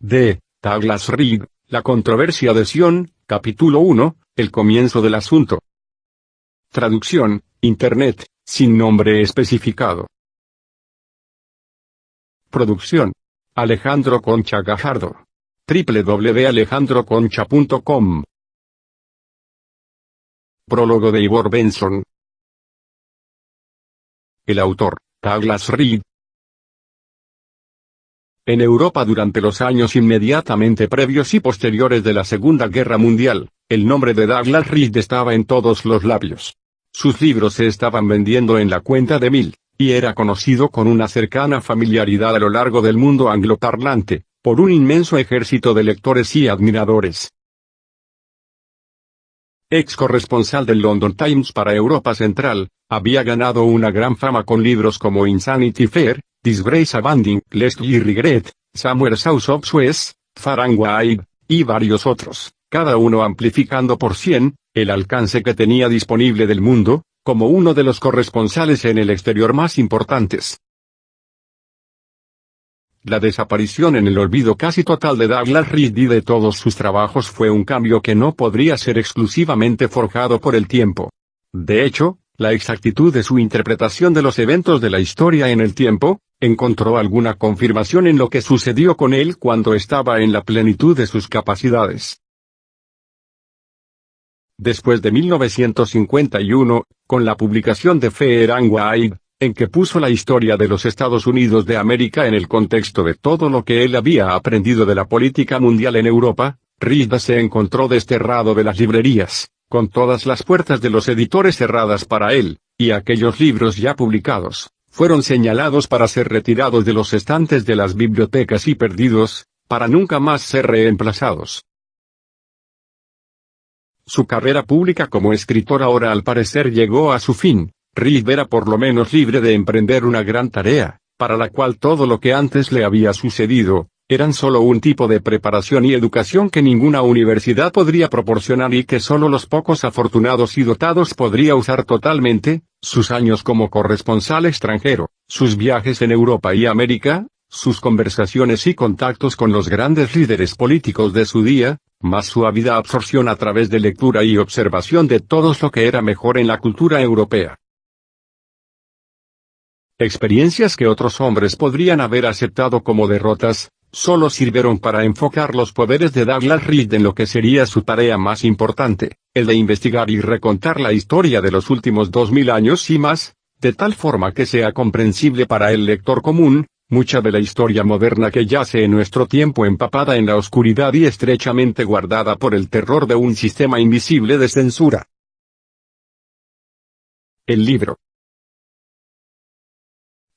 de Douglas Reed, La controversia de Sion, capítulo 1, el comienzo del asunto. Traducción, Internet, sin nombre especificado. Producción: Alejandro Concha Gajardo. www.alejandroconcha.com. Prólogo de Ivor Benson. El autor, Douglas Reed. En Europa durante los años inmediatamente previos y posteriores de la Segunda Guerra Mundial, el nombre de Douglas Reed estaba en todos los labios. Sus libros se estaban vendiendo en la cuenta de 1000, y era conocido con una cercana familiaridad a lo largo del mundo angloparlante, por un inmenso ejército de lectores y admiradores. Ex corresponsal del London Times para Europa Central, había ganado una gran fama con libros como Insanity Fair, Disgrace Abounding, Lest Ye Regret, Somewhere South of Suez, Far and Wide, y varios otros, cada uno amplificando por 100, el alcance que tenía disponible del mundo, como uno de los corresponsales en el exterior más importantes. La desaparición en el olvido casi total de Douglas Reed y de todos sus trabajos fue un cambio que no podría ser exclusivamente forjado por el tiempo. De hecho, la exactitud de su interpretación de los eventos de la historia en el tiempo, encontró alguna confirmación en lo que sucedió con él cuando estaba en la plenitud de sus capacidades. Después de 1951, con la publicación de Fair and Wide, en que puso la historia de los Estados Unidos de América en el contexto de todo lo que él había aprendido de la política mundial en Europa, Reed se encontró desterrado de las librerías, con todas las puertas de los editores cerradas para él, y aquellos libros ya publicados fueron señalados para ser retirados de los estantes de las bibliotecas y perdidos, para nunca más ser reemplazados. Su carrera pública como escritor ahora al parecer llegó a su fin. Reed era por lo menos libre de emprender una gran tarea, para la cual todo lo que antes le había sucedido, eran solo un tipo de preparación y educación que ninguna universidad podría proporcionar y que solo los pocos afortunados y dotados podría usar totalmente, sus años como corresponsal extranjero, sus viajes en Europa y América, sus conversaciones y contactos con los grandes líderes políticos de su día, más su ávida absorción a través de lectura y observación de todo lo que era mejor en la cultura europea. Experiencias que otros hombres podrían haber aceptado como derrotas, solo sirvieron para enfocar los poderes de Douglas Reed en lo que sería su tarea más importante, el de investigar y recontar la historia de los últimos 2000 años y más, de tal forma que sea comprensible para el lector común, mucha de la historia moderna que yace en nuestro tiempo empapada en la oscuridad y estrechamente guardada por el terror de un sistema invisible de censura. El libro.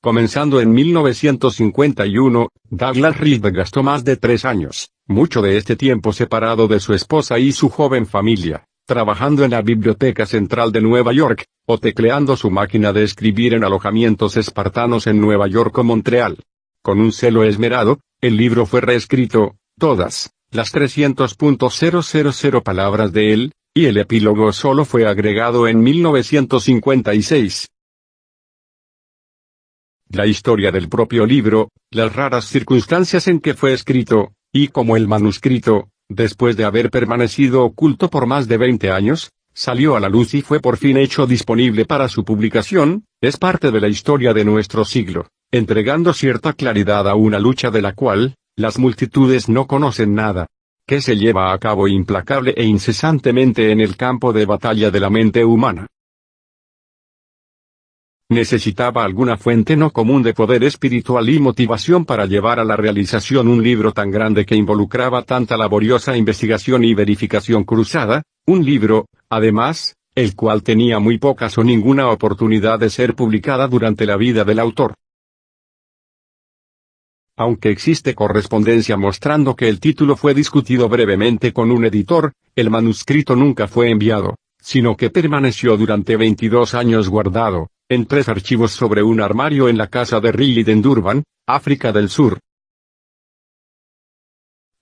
Comenzando en 1951, Douglas Reed gastó más de 3 años, mucho de este tiempo separado de su esposa y su joven familia, trabajando en la Biblioteca Central de Nueva York, o tecleando su máquina de escribir en alojamientos espartanos en Nueva York o Montreal. Con un celo esmerado, el libro fue reescrito, todas, las 300.000 palabras de él, y el epílogo solo fue agregado en 1956. La historia del propio libro, las raras circunstancias en que fue escrito, y cómo el manuscrito, después de haber permanecido oculto por más de 20 años, salió a la luz y fue por fin hecho disponible para su publicación, es parte de la historia de nuestro siglo, entregando cierta claridad a una lucha de la cual, las multitudes no conocen nada, que se lleva a cabo implacable e incesantemente en el campo de batalla de la mente humana. Necesitaba alguna fuente no común de poder espiritual y motivación para llevar a la realización un libro tan grande que involucraba tanta laboriosa investigación y verificación cruzada, un libro, además, el cual tenía muy pocas o ninguna oportunidad de ser publicada durante la vida del autor. Aunque existe correspondencia mostrando que el título fue discutido brevemente con un editor, el manuscrito nunca fue enviado, sino que permaneció durante 22 años guardado, en 3 archivos sobre un armario en la casa de Reed en Durban, África del Sur.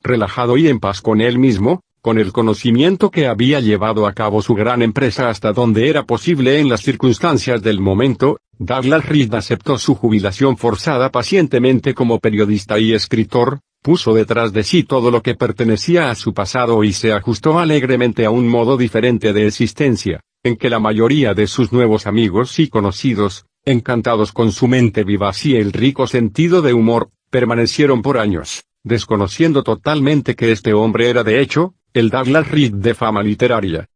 Relajado y en paz con él mismo, con el conocimiento que había llevado a cabo su gran empresa hasta donde era posible en las circunstancias del momento, Douglas Reed aceptó su jubilación forzada pacientemente como periodista y escritor, puso detrás de sí todo lo que pertenecía a su pasado y se ajustó alegremente a un modo diferente de existencia, en que la mayoría de sus nuevos amigos y conocidos, encantados con su mente vivaz y el rico sentido de humor, permanecieron por años, desconociendo totalmente que este hombre era de hecho, el Douglas Reed de fama literaria.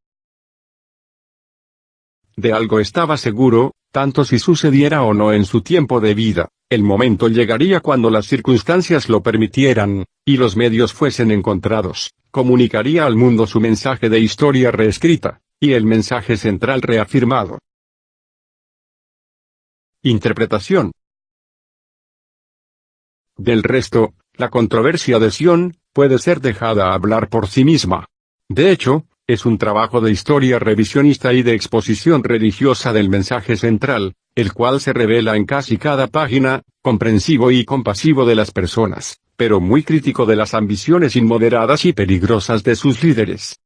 De algo estaba seguro, tanto si sucediera o no en su tiempo de vida, el momento llegaría cuando las circunstancias lo permitieran, y los medios fuesen encontrados, comunicaría al mundo su mensaje de historia reescrita, y el mensaje central reafirmado. Interpretación. Del resto, la controversia de Sion, puede ser dejada hablar por sí misma. De hecho, es un trabajo de historia revisionista y de exposición religiosa del mensaje central, el cual se revela en casi cada página, comprensivo y compasivo de las personas, pero muy crítico de las ambiciones inmoderadas y peligrosas de sus líderes.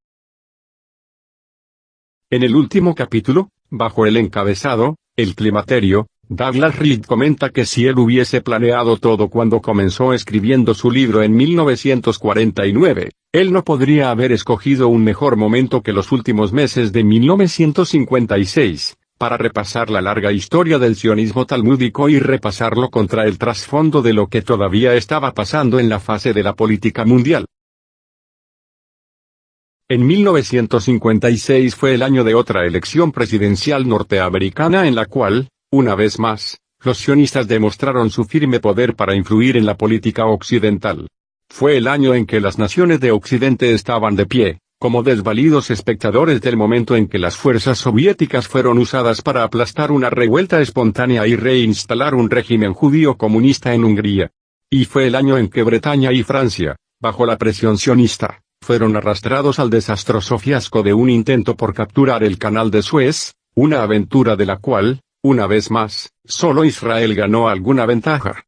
En el último capítulo, bajo el encabezado, El Climaterio, Douglas Reed comenta que si él hubiese planeado todo cuando comenzó escribiendo su libro en 1949, él no podría haber escogido un mejor momento que los últimos meses de 1956, para repasar la larga historia del sionismo talmúdico y repasarlo contra el trasfondo de lo que todavía estaba pasando en la fase de la política mundial. En 1956 fue el año de otra elección presidencial norteamericana en la cual, una vez más, los sionistas demostraron su firme poder para influir en la política occidental. Fue el año en que las naciones de Occidente estaban de pie, como desvalidos espectadores del momento en que las fuerzas soviéticas fueron usadas para aplastar una revuelta espontánea y reinstalar un régimen judío comunista en Hungría. Y fue el año en que Bretaña y Francia, bajo la presión sionista, fueron arrastrados al desastroso fiasco de un intento por capturar el Canal de Suez, una aventura de la cual, una vez más, solo Israel ganó alguna ventaja.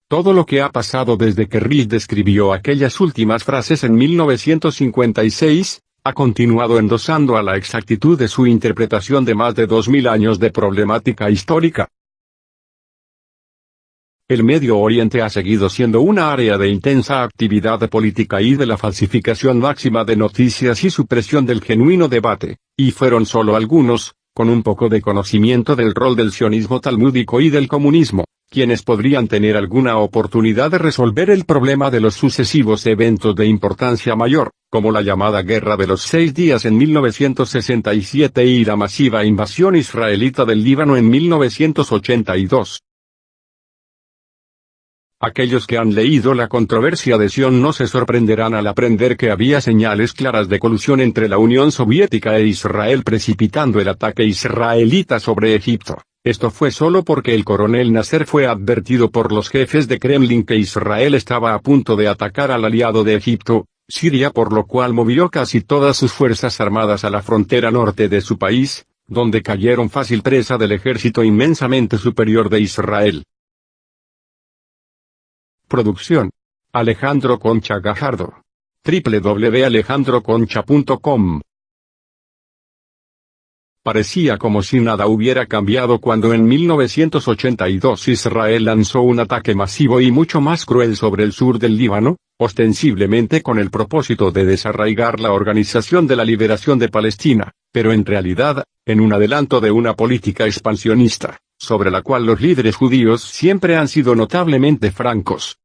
Todo lo que ha pasado desde que Reed escribió aquellas últimas frases en 1956, ha continuado endosando a la exactitud de su interpretación de más de 2000 años de problemática histórica. El Medio Oriente ha seguido siendo una área de intensa actividad política y de la falsificación máxima de noticias y supresión del genuino debate, y fueron solo algunos, con un poco de conocimiento del rol del sionismo talmúdico y del comunismo, quienes podrían tener alguna oportunidad de resolver el problema de los sucesivos eventos de importancia mayor, como la llamada Guerra de los 6 días en 1967 y la masiva invasión israelita del Líbano en 1982. Aquellos que han leído la controversia de Sion no se sorprenderán al aprender que había señales claras de colusión entre la Unión Soviética e Israel precipitando el ataque israelita sobre Egipto. Esto fue solo porque el coronel Nasser fue advertido por los jefes de Kremlin que Israel estaba a punto de atacar al aliado de Egipto, Siria, por lo cual movió casi todas sus fuerzas armadas a la frontera norte de su país, donde cayeron fácil presa del ejército inmensamente superior de Israel. Producción: Alejandro Concha Gajardo. www.alejandroconcha.com. Parecía como si nada hubiera cambiado cuando en 1982 Israel lanzó un ataque masivo y mucho más cruel sobre el sur del Líbano, ostensiblemente con el propósito de desarraigar la Organización de la Liberación de Palestina, pero en realidad, en un adelanto de una política expansionista, sobre la cual los líderes judíos siempre han sido notablemente francos.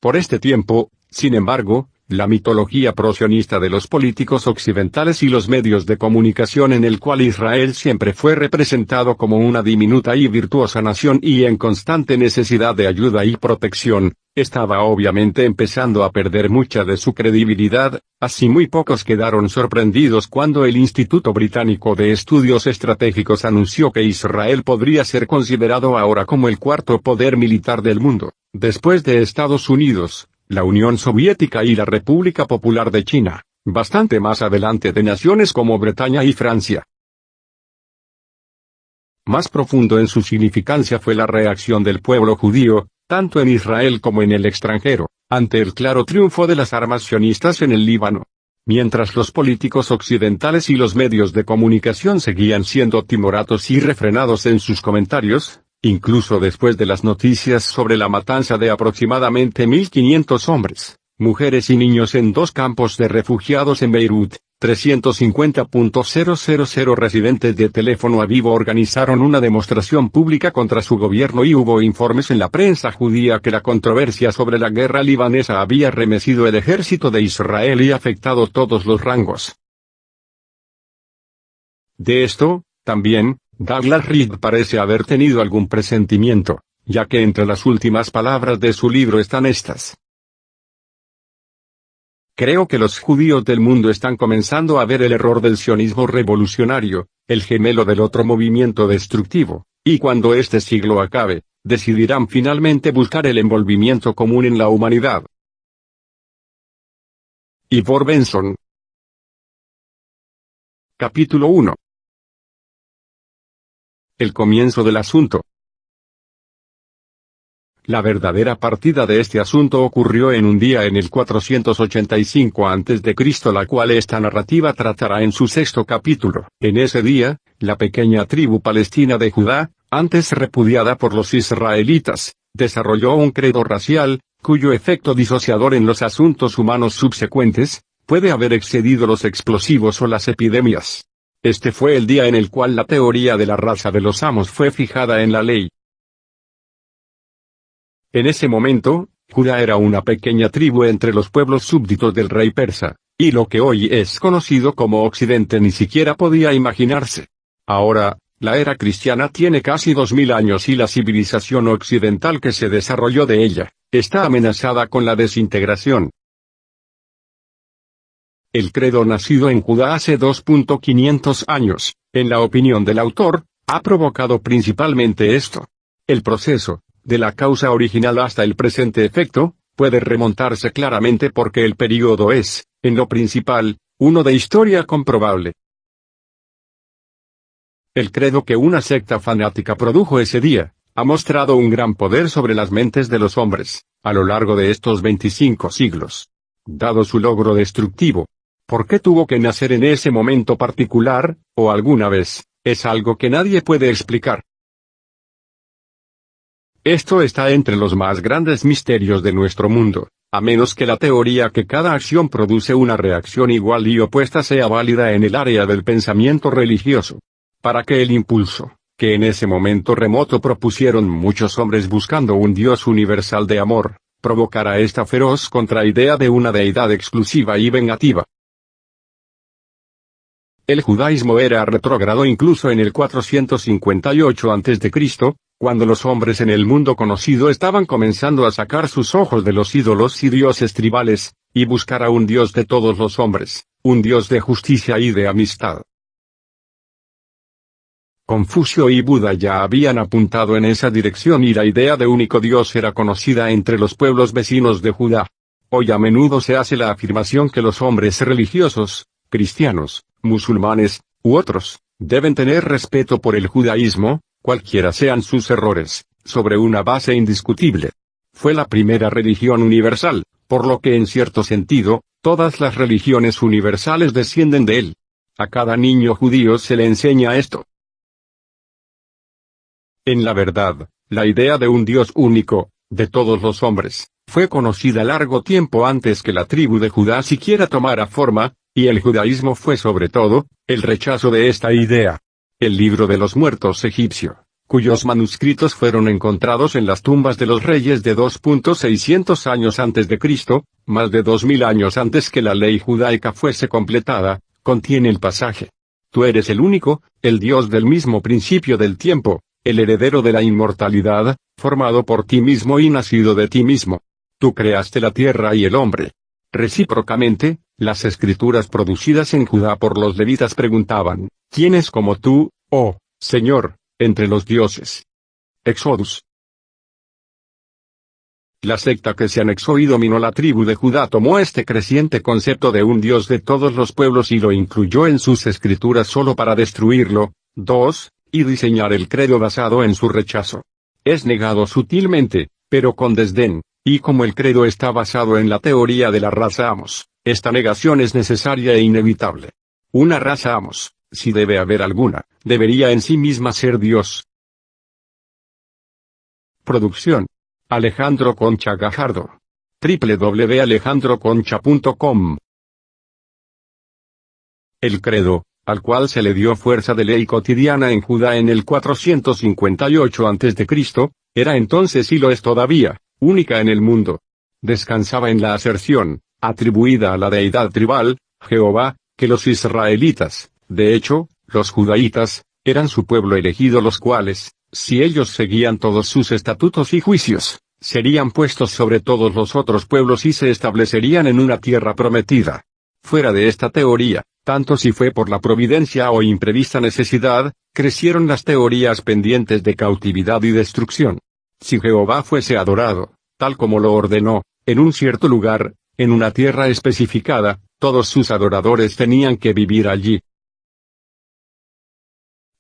Por este tiempo, sin embargo, la mitología prosionista de los políticos occidentales y los medios de comunicación en el cual Israel siempre fue representado como una diminuta y virtuosa nación y en constante necesidad de ayuda y protección, estaba obviamente empezando a perder mucha de su credibilidad, así muy pocos quedaron sorprendidos cuando el Instituto Británico de Estudios Estratégicos anunció que Israel podría ser considerado ahora como el cuarto poder militar del mundo, después de Estados Unidos, la Unión Soviética y la República Popular de China, bastante más adelante de naciones como Bretaña y Francia. Más profundo en su significancia fue la reacción del pueblo judío, tanto en Israel como en el extranjero, ante el claro triunfo de las armas sionistas en el Líbano. Mientras los políticos occidentales y los medios de comunicación seguían siendo timoratos y refrenados en sus comentarios, Incluso después de las noticias sobre la matanza de aproximadamente 1.500 hombres, mujeres y niños en 2 campos de refugiados en Beirut, 350.000 residentes de Teléfono Avivo organizaron una demostración pública contra su gobierno y hubo informes en la prensa judía que la controversia sobre la guerra libanesa había remecido el ejército de Israel y afectado todos los rangos. De esto, también, Douglas Reed parece haber tenido algún presentimiento, ya que entre las últimas palabras de su libro están estas. Creo que los judíos del mundo están comenzando a ver el error del sionismo revolucionario, el gemelo del otro movimiento destructivo, y cuando este siglo acabe, decidirán finalmente buscar el envolvimiento común en la humanidad. Ivor Benson. Capítulo 1. El comienzo del asunto. La verdadera partida de este asunto ocurrió en un día en el 485 a.C., la cual esta narrativa tratará en su 6º capítulo. En ese día, la pequeña tribu palestina de Judá, antes repudiada por los israelitas, desarrolló un credo racial, cuyo efecto disociador en los asuntos humanos subsecuentes, puede haber excedido los explosivos o las epidemias. Este fue el día en el cual la teoría de la raza de los amos fue fijada en la ley. En ese momento, Judá era una pequeña tribu entre los pueblos súbditos del rey persa, y lo que hoy es conocido como Occidente ni siquiera podía imaginarse. Ahora, la era cristiana tiene casi 2000 años y la civilización occidental que se desarrolló de ella, está amenazada con la desintegración. El credo nacido en Judá hace 2.500 años, en la opinión del autor, ha provocado principalmente esto. El proceso, de la causa original hasta el presente efecto, puede remontarse claramente porque el período es, en lo principal, uno de historia comprobable. El credo que una secta fanática produjo ese día, ha mostrado un gran poder sobre las mentes de los hombres, a lo largo de estos 25 siglos. Dado su logro destructivo, ¿por qué tuvo que nacer en ese momento particular, o alguna vez? Es algo que nadie puede explicar. Esto está entre los más grandes misterios de nuestro mundo, a menos que la teoría que cada acción produce una reacción igual y opuesta sea válida en el área del pensamiento religioso. Para que el impulso, que en ese momento remoto propusieron muchos hombres buscando un Dios universal de amor, provocara esta feroz contraidea de una deidad exclusiva y vengativa. El judaísmo era retrógrado incluso en el 458 a.C., cuando los hombres en el mundo conocido estaban comenzando a sacar sus ojos de los ídolos y dioses tribales, y buscar a un Dios de todos los hombres, un Dios de justicia y de amistad. Confucio y Buda ya habían apuntado en esa dirección y la idea de único Dios era conocida entre los pueblos vecinos de Judá. Hoy a menudo se hace la afirmación que los hombres religiosos, cristianos, musulmanes, u otros, deben tener respeto por el judaísmo, cualquiera sean sus errores, sobre una base indiscutible. Fue la primera religión universal, por lo que en cierto sentido, todas las religiones universales descienden de él. A cada niño judío se le enseña esto. En la verdad, la idea de un Dios único, de todos los hombres, fue conocida largo tiempo antes que la tribu de Judá siquiera tomara forma, y el judaísmo fue sobre todo, el rechazo de esta idea. El libro de los muertos egipcio, cuyos manuscritos fueron encontrados en las tumbas de los reyes de 2.600 años antes de Cristo, más de 2000 años antes que la ley judaica fuese completada, contiene el pasaje. Tú eres el único, el Dios del mismo principio del tiempo, el heredero de la inmortalidad, formado por ti mismo y nacido de ti mismo. Tú creaste la tierra y el hombre. Recíprocamente, las escrituras producidas en Judá por los levitas preguntaban, ¿quién es como tú, oh Señor, entre los dioses? Exodus. La secta que se anexó y dominó la tribu de Judá tomó este creciente concepto de un Dios de todos los pueblos y lo incluyó en sus escrituras solo para destruirlo. 2. Y diseñar el credo basado en su rechazo. Es negado sutilmente, pero con desdén, y como el credo está basado en la teoría de la raza Amos, esta negación es necesaria e inevitable. Una raza Amos, si debe haber alguna, debería en sí misma ser Dios. Producción: Alejandro Concha Gajardo. www.alejandroconcha.com. El credo, al cual se le dio fuerza de ley cotidiana en Judá en el 458 a.C., era entonces y lo es todavía, única en el mundo. Descansaba en la aserción, atribuida a la deidad tribal, Jehová, que los israelitas, de hecho, los judaítas, eran su pueblo elegido, los cuales, si ellos seguían todos sus estatutos y juicios, serían puestos sobre todos los otros pueblos y se establecerían en una tierra prometida. Fuera de esta teoría, tanto si fue por la providencia o imprevista necesidad, crecieron las teorías pendientes de cautividad y destrucción. Si Jehová fuese adorado, tal como lo ordenó, en un cierto lugar, en una tierra especificada, todos sus adoradores tenían que vivir allí.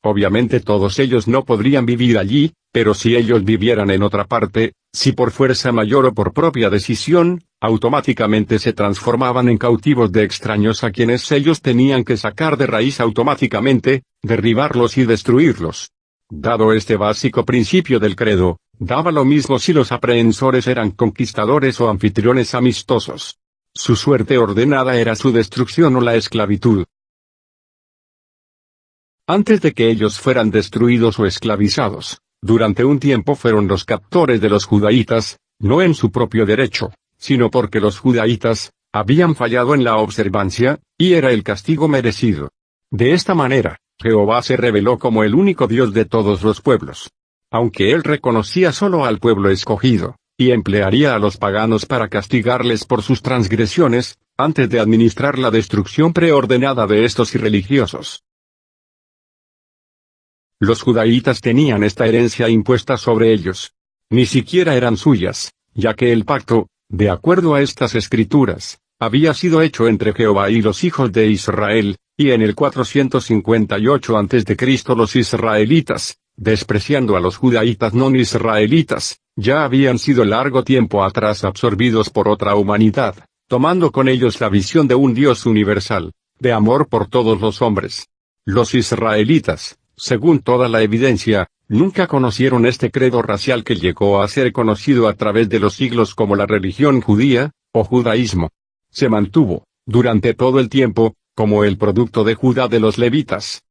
Obviamente todos ellos no podrían vivir allí, pero si ellos vivieran en otra parte, si por fuerza mayor o por propia decisión, automáticamente se transformaban en cautivos de extraños a quienes ellos tenían que sacar de raíz automáticamente, derribarlos y destruirlos. Dado este básico principio del credo, daba lo mismo si los aprehensores eran conquistadores o anfitriones amistosos. Su suerte ordenada era su destrucción o la esclavitud. Antes de que ellos fueran destruidos o esclavizados, durante un tiempo fueron los captores de los judaítas, no en su propio derecho, sino porque los judaítas habían fallado en la observancia, y era el castigo merecido. De esta manera, Jehová se reveló como el único Dios de todos los pueblos. Aunque él reconocía solo al pueblo escogido, y emplearía a los paganos para castigarles por sus transgresiones, antes de administrar la destrucción preordenada de estos irreligiosos. Los judaítas tenían esta herencia impuesta sobre ellos. Ni siquiera eran suyas, ya que el pacto, de acuerdo a estas escrituras, había sido hecho entre Jehová y los hijos de Israel, y en el 458 a.C. los israelitas, despreciando a los judaítas no israelitas, ya habían sido largo tiempo atrás absorbidos por otra humanidad, tomando con ellos la visión de un Dios universal, de amor por todos los hombres. Los israelitas, según toda la evidencia, nunca conocieron este credo racial que llegó a ser conocido a través de los siglos como la religión judía, o judaísmo. Se mantuvo, durante todo el tiempo, como el producto de Judá de los levitas.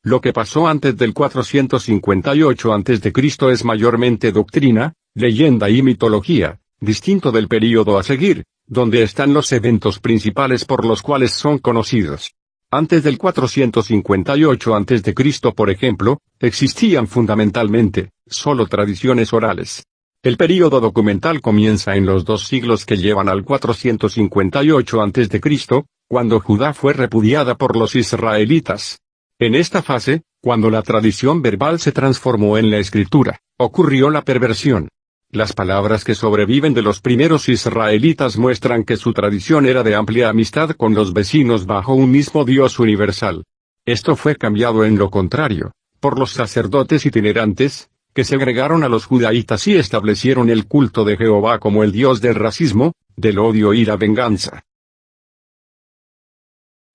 Lo que pasó antes del 458 a.C. es mayormente doctrina, leyenda y mitología, distinto del período a seguir, donde están los eventos principales por los cuales son conocidos. Antes del 458 a.C., por ejemplo, existían fundamentalmente, solo tradiciones orales. El período documental comienza en los 2 siglos que llevan al 458 a.C., cuando Judá fue repudiada por los israelitas. En esta fase, cuando la tradición verbal se transformó en la escritura, ocurrió la perversión. Las palabras que sobreviven de los primeros israelitas muestran que su tradición era de amplia amistad con los vecinos bajo un mismo Dios universal. Esto fue cambiado en lo contrario, por los sacerdotes itinerantes, que segregaron a los judaítas y establecieron el culto de Jehová como el Dios del racismo, del odio y la venganza.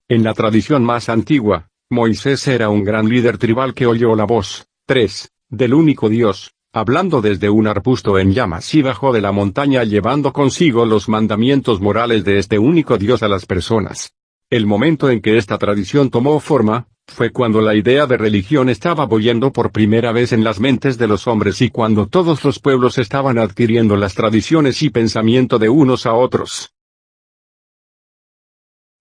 En la tradición más antigua, Moisés era un gran líder tribal que oyó la voz, 3, del único Dios, hablando desde un arbusto en llamas y bajó de la montaña llevando consigo los mandamientos morales de este único Dios a las personas. El momento en que esta tradición tomó forma, fue cuando la idea de religión estaba bollendo por primera vez en las mentes de los hombres y cuando todos los pueblos estaban adquiriendo las tradiciones y pensamiento de unos a otros.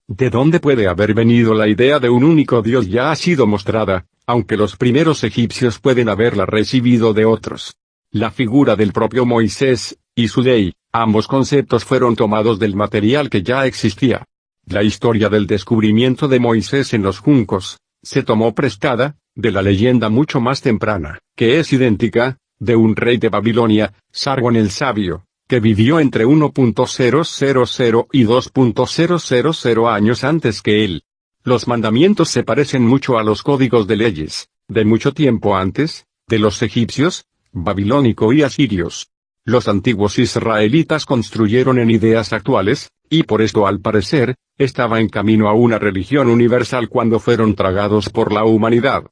¿De dónde puede haber venido la idea de un único Dios? Ya ha sido mostrada, aunque los primeros egipcios pueden haberla recibido de otros. La figura del propio Moisés, y su ley, ambos conceptos fueron tomados del material que ya existía. La historia del descubrimiento de Moisés en los juncos, se tomó prestada, de la leyenda mucho más temprana, que es idéntica, de un rey de Babilonia, Sargón el Sabio, que vivió entre 1.000 y 2.000 años antes que él. Los mandamientos se parecen mucho a los códigos de leyes, de mucho tiempo antes, de los egipcios, babilónico y asirios. Los antiguos israelitas construyeron en ideas actuales, y por esto al parecer, estaba en camino a una religión universal cuando fueron tragados por la humanidad.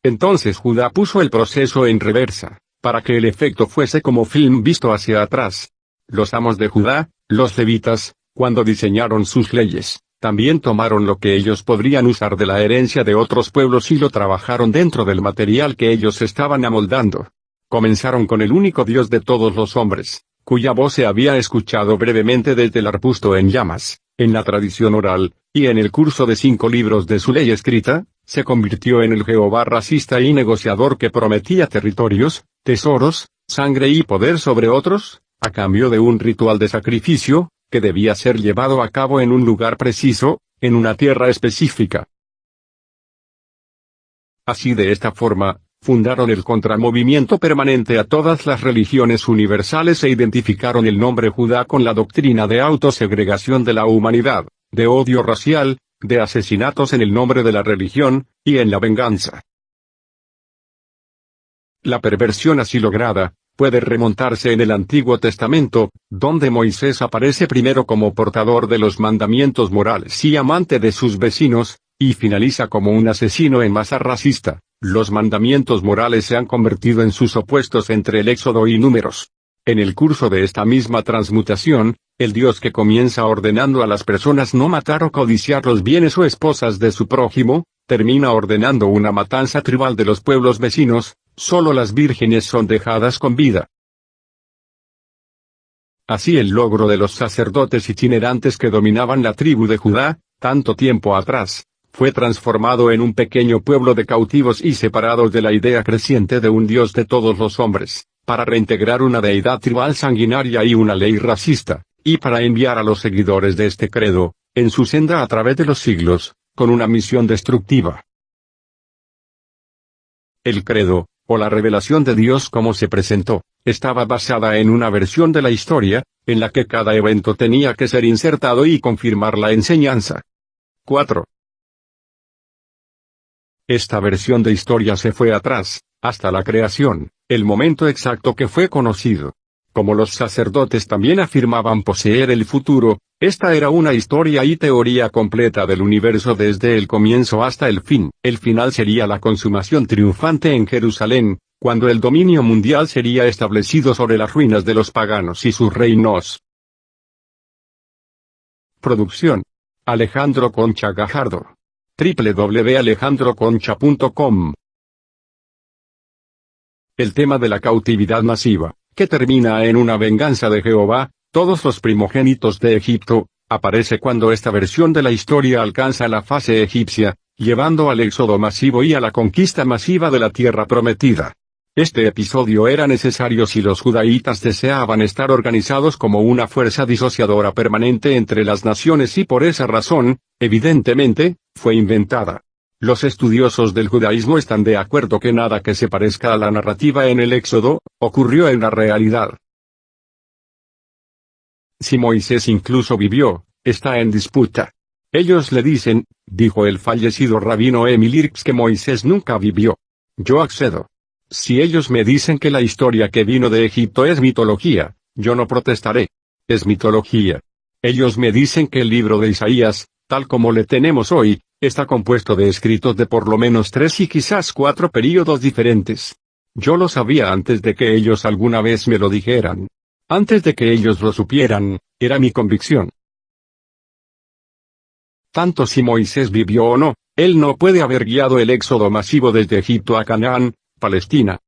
Entonces Judá puso el proceso en reversa, para que el efecto fuese como film visto hacia atrás. Los amos de Judá, los levitas, cuando diseñaron sus leyes, también tomaron lo que ellos podrían usar de la herencia de otros pueblos y lo trabajaron dentro del material que ellos estaban amoldando. Comenzaron con el único Dios de todos los hombres, cuya voz se había escuchado brevemente desde el arbusto en llamas, en la tradición oral, y en el curso de 5 libros de su ley escrita, se convirtió en el Jehová racista y negociador que prometía territorios, tesoros, sangre y poder sobre otros, a cambio de un ritual de sacrificio, que debía ser llevado a cabo en un lugar preciso, en una tierra específica. Así de esta forma, fundaron el contramovimiento permanente a todas las religiones universales e identificaron el nombre Judá con la doctrina de autosegregación de la humanidad, de odio racial, de asesinatos en el nombre de la religión, y en la venganza. La perversión así lograda, puede remontarse en el Antiguo Testamento, donde Moisés aparece primero como portador de los mandamientos morales y amante de sus vecinos, y finaliza como un asesino en masa racista. Los mandamientos morales se han convertido en sus opuestos entre el Éxodo y Números. En el curso de esta misma transmutación, el Dios que comienza ordenando a las personas no matar o codiciar los bienes o esposas de su prójimo, termina ordenando una matanza tribal de los pueblos vecinos. Solo las vírgenes son dejadas con vida. Así el logro de los sacerdotes itinerantes que dominaban la tribu de Judá, tanto tiempo atrás, fue transformado en un pequeño pueblo de cautivos y separados de la idea creciente de un Dios de todos los hombres, para reintegrar una deidad tribal sanguinaria y una ley racista, y para enviar a los seguidores de este credo, en su senda a través de los siglos, con una misión destructiva. El credo, o la revelación de Dios como se presentó, estaba basada en una versión de la historia, en la que cada evento tenía que ser insertado y confirmar la enseñanza. 4. Esta versión de historia se fue atrás, hasta la creación, el momento exacto que fue conocido. Como los sacerdotes también afirmaban poseer el futuro, esta era una historia y teoría completa del universo desde el comienzo hasta el fin. El final sería la consumación triunfante en Jerusalén, cuando el dominio mundial sería establecido sobre las ruinas de los paganos y sus reinos. Producción: Alejandro Concha Gajardo. www.alejandroconcha.com. El tema de la cautividad masiva, que termina en una venganza de Jehová, todos los primogénitos de Egipto, aparece cuando esta versión de la historia alcanza la fase egipcia, llevando al éxodo masivo y a la conquista masiva de la tierra prometida. Este episodio era necesario si los judaítas deseaban estar organizados como una fuerza disociadora permanente entre las naciones y por esa razón, evidentemente, fue inventada. Los estudiosos del judaísmo están de acuerdo que nada que se parezca a la narrativa en el Éxodo, ocurrió en la realidad. Si Moisés incluso vivió, está en disputa. Ellos le dicen, dijo el fallecido rabino Emil Hirsch, que Moisés nunca vivió. Yo accedo. Si ellos me dicen que la historia que vino de Egipto es mitología, yo no protestaré. Es mitología. Ellos me dicen que el libro de Isaías, tal como le tenemos hoy, está compuesto de escritos de por lo menos 3 y quizás 4 períodos diferentes. Yo lo sabía antes de que ellos alguna vez me lo dijeran. Antes de que ellos lo supieran, era mi convicción. Tanto si Moisés vivió o no, él no puede haber guiado el éxodo masivo desde Egipto a Canaán, Palestina.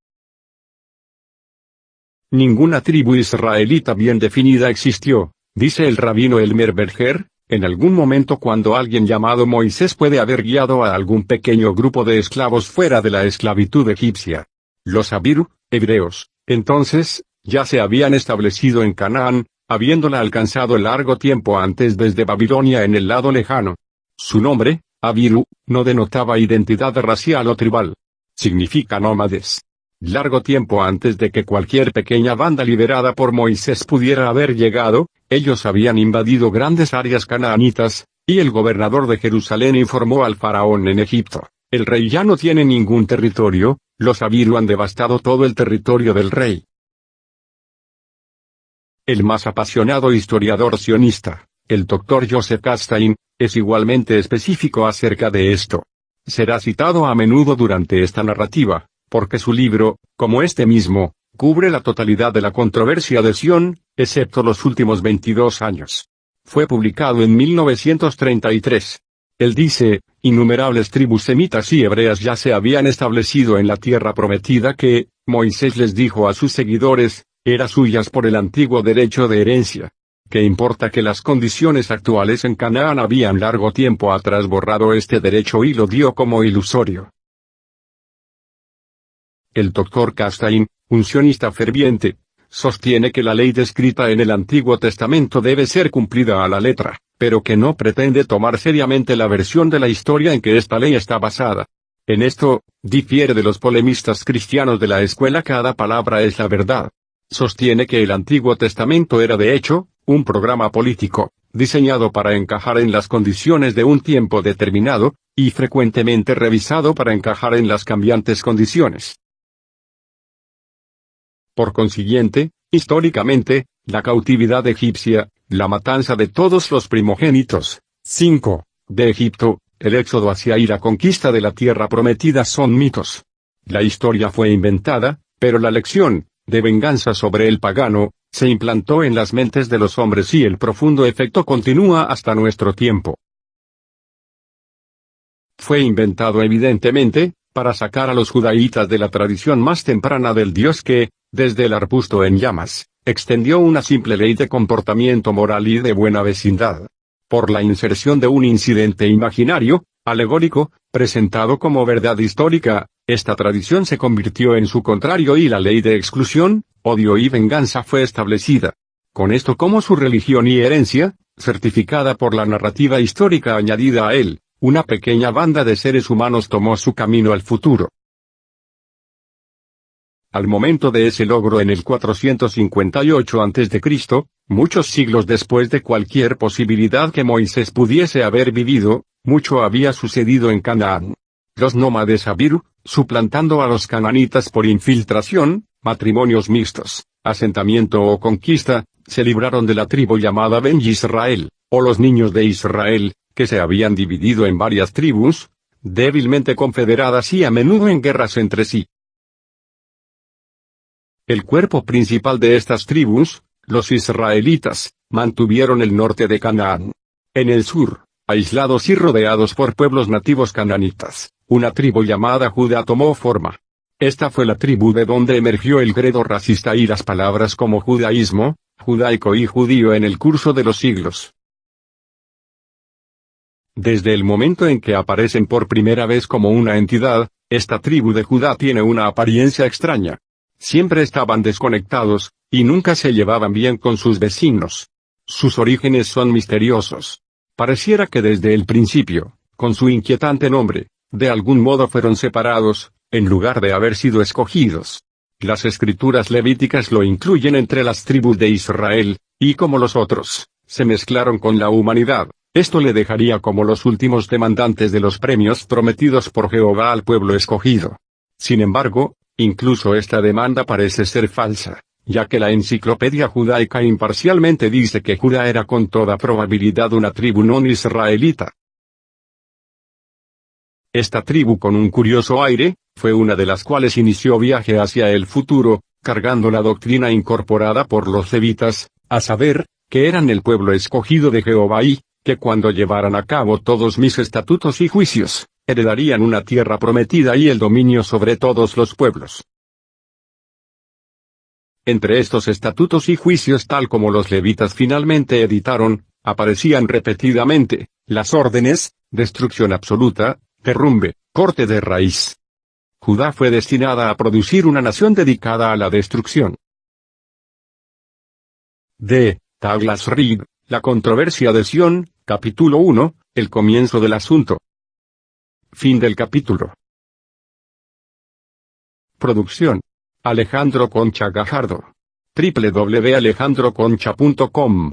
Ninguna tribu israelita bien definida existió, dice el rabino Elmer Berger. En algún momento cuando alguien llamado Moisés puede haber guiado a algún pequeño grupo de esclavos fuera de la esclavitud egipcia. Los Abiru, hebreos, entonces, ya se habían establecido en Canaán, habiéndola alcanzado largo tiempo antes desde Babilonia en el lado lejano. Su nombre, Abiru, no denotaba identidad racial o tribal. Significa nómades. Largo tiempo antes de que cualquier pequeña banda liderada por Moisés pudiera haber llegado, ellos habían invadido grandes áreas canaanitas, y el gobernador de Jerusalén informó al faraón en Egipto: el rey ya no tiene ningún territorio, los Abiru han devastado todo el territorio del rey. El más apasionado historiador sionista, el Dr. Joseph Castaing, es igualmente específico acerca de esto. será citado a menudo durante esta narrativa, porque su libro, como este mismo, cubre la totalidad de la controversia de Sion, excepto los últimos 22 años. Fue publicado en 1933. Él dice, innumerables tribus semitas y hebreas ya se habían establecido en la tierra prometida que, Moisés les dijo a sus seguidores, era suyas por el antiguo derecho de herencia. ¿Qué importa que las condiciones actuales en Canaán habían largo tiempo atrás borrado este derecho y lo dio como ilusorio? El Dr. Castain, un sionista ferviente, sostiene que la ley descrita en el Antiguo Testamento debe ser cumplida a la letra, pero que no pretende tomar seriamente la versión de la historia en que esta ley está basada. En esto, difiere de los polemistas cristianos de la escuela cada palabra es la verdad. Sostiene que el Antiguo Testamento era de hecho, un programa político, diseñado para encajar en las condiciones de un tiempo determinado, y frecuentemente revisado para encajar en las cambiantes condiciones. Por consiguiente, históricamente, la cautividad egipcia, la matanza de todos los primogénitos, 5, de Egipto, el éxodo hacia y la conquista de la tierra prometida son mitos. La historia fue inventada, pero la lección, de venganza sobre el pagano, se implantó en las mentes de los hombres y el profundo efecto continúa hasta nuestro tiempo. Fue inventado evidentemente, para sacar a los judaítas de la tradición más temprana del Dios que, desde el arbusto en llamas, extendió una simple ley de comportamiento moral y de buena vecindad. Por la inserción de un incidente imaginario, alegórico, presentado como verdad histórica, esta tradición se convirtió en su contrario y la ley de exclusión, odio y venganza fue establecida. Con esto como su religión y herencia, certificada por la narrativa histórica añadida a él, una pequeña banda de seres humanos tomó su camino al futuro. Al momento de ese logro en el 458 a.C., muchos siglos después de cualquier posibilidad que Moisés pudiese haber vivido, mucho había sucedido en Canaán. Los nómades Abiru, suplantando a los cananitas por infiltración, matrimonios mixtos, asentamiento o conquista, se libraron de la tribu llamada Ben Israel, o los niños de Israel, que se habían dividido en varias tribus, débilmente confederadas y a menudo en guerras entre sí. El cuerpo principal de estas tribus, los israelitas, mantuvieron el norte de Canaán. En el sur, aislados y rodeados por pueblos nativos cananitas, una tribu llamada Judá tomó forma. Esta fue la tribu de donde emergió el credo racista y las palabras como judaísmo, judaico y judío en el curso de los siglos. Desde el momento en que aparecen por primera vez como una entidad, esta tribu de Judá tiene una apariencia extraña. Siempre estaban desconectados, y nunca se llevaban bien con sus vecinos. Sus orígenes son misteriosos. Pareciera que desde el principio, con su inquietante nombre, de algún modo fueron separados, en lugar de haber sido escogidos. Las escrituras levíticas lo incluyen entre las tribus de Israel, y como los otros, se mezclaron con la humanidad. Esto le dejaría como los últimos demandantes de los premios prometidos por Jehová al pueblo escogido. Sin embargo, incluso esta demanda parece ser falsa, ya que la enciclopedia judaica imparcialmente dice que Judá era con toda probabilidad una tribu no israelita. Esta tribu con un curioso aire, fue una de las cuales inició viaje hacia el futuro, cargando la doctrina incorporada por los levitas, a saber, que eran el pueblo escogido de Jehová y, que cuando llevaran a cabo todos mis estatutos y juicios, heredarían una tierra prometida y el dominio sobre todos los pueblos. Entre estos estatutos y juicios tal como los levitas finalmente editaron, aparecían repetidamente, las órdenes, destrucción absoluta, derrumbe, corte de raíz. Judá fue destinada a producir una nación dedicada a la destrucción. D. Douglas Reed, La controversia de Sion, capítulo 1, el comienzo del asunto. Fin del capítulo. Producción: Alejandro Concha Gajardo. www.alejandroconcha.com